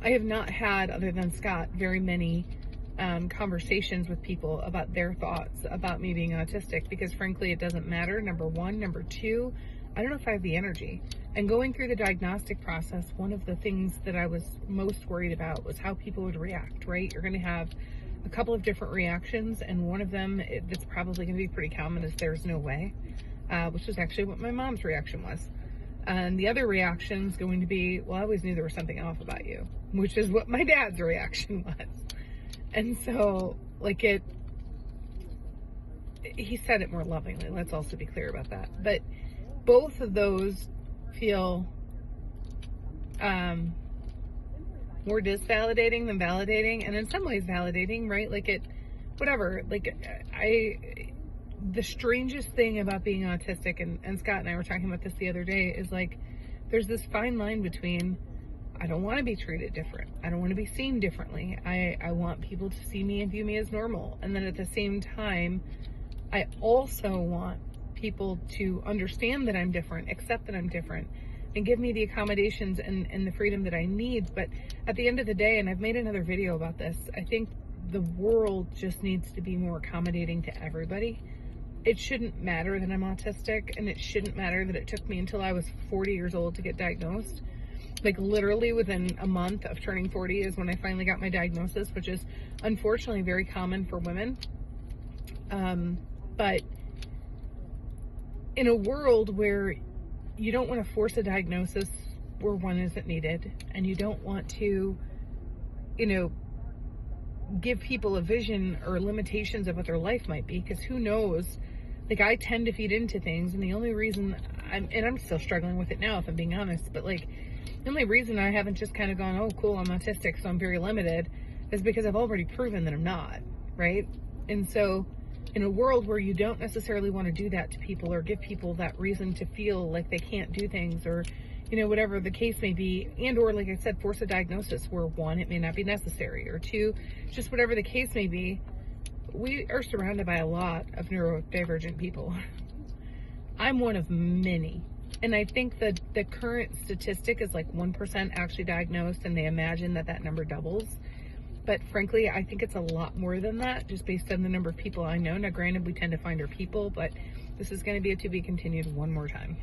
I have not had, other than Scott, very many conversations with people about their thoughts about me being autistic, because frankly, it doesn't matter, number one. Number two, I don't know if I have the energy. And going through the diagnostic process, one of the things that I was most worried about was how people would react, right? You're going to have a couple of different reactions, and one of them that's probably going to be pretty common is "there's no way," which is actually what my mom's reaction was. And the other reaction is going to be, "well, I always knew there was something off about you," which is what my dad's reaction was. And so, like, he said it more lovingly, let's also be clear about that. But both of those feel more disvalidating than validating, and in some ways validating, right? Like, whatever. Like, the strangest thing about being autistic, and Scott and I were talking about this the other day, is like, there's this fine line between, I don't want to be treated different. I don't want to be seen differently. I want people to see me and view me as normal. And then at the same time, I also want people to understand that I'm different, accept that I'm different, and give me the accommodations and the freedom that I need. But at the end of the day, and I've made another video about this, I think the world just needs to be more accommodating to everybody. It shouldn't matter that I'm autistic, and it shouldn't matter that it took me until I was 40 years old to get diagnosed. Like, literally within a month of turning 40 is when I finally got my diagnosis, which is unfortunately very common for women. But in a world where you don't want to force a diagnosis where one isn't needed, and you don't want to, give people a vision or limitations of what their life might be, because who knows? Like, I tend to feed into things, and the only reason I'm still struggling with it now, if I'm being honest, but like, the only reason I haven't just kind of gone, oh, cool, I'm autistic, so I'm very limited, is because I've already proven that I'm not, right? And so, in a world where you don't necessarily want to do that to people, or give people that reason to feel like they can't do things, or, whatever the case may be, and or, like I said, force a diagnosis where, one, it may not be necessary, or two, just whatever the case may be, we are surrounded by a lot of neurodivergent people. I'm one of many. And I think that the current statistic is like 1% actually diagnosed, and they imagine that number doubles. But frankly, I think it's a lot more than that, just based on the number of people I know. Now, granted, we tend to find our people, but this is going to be a to be continued one more time.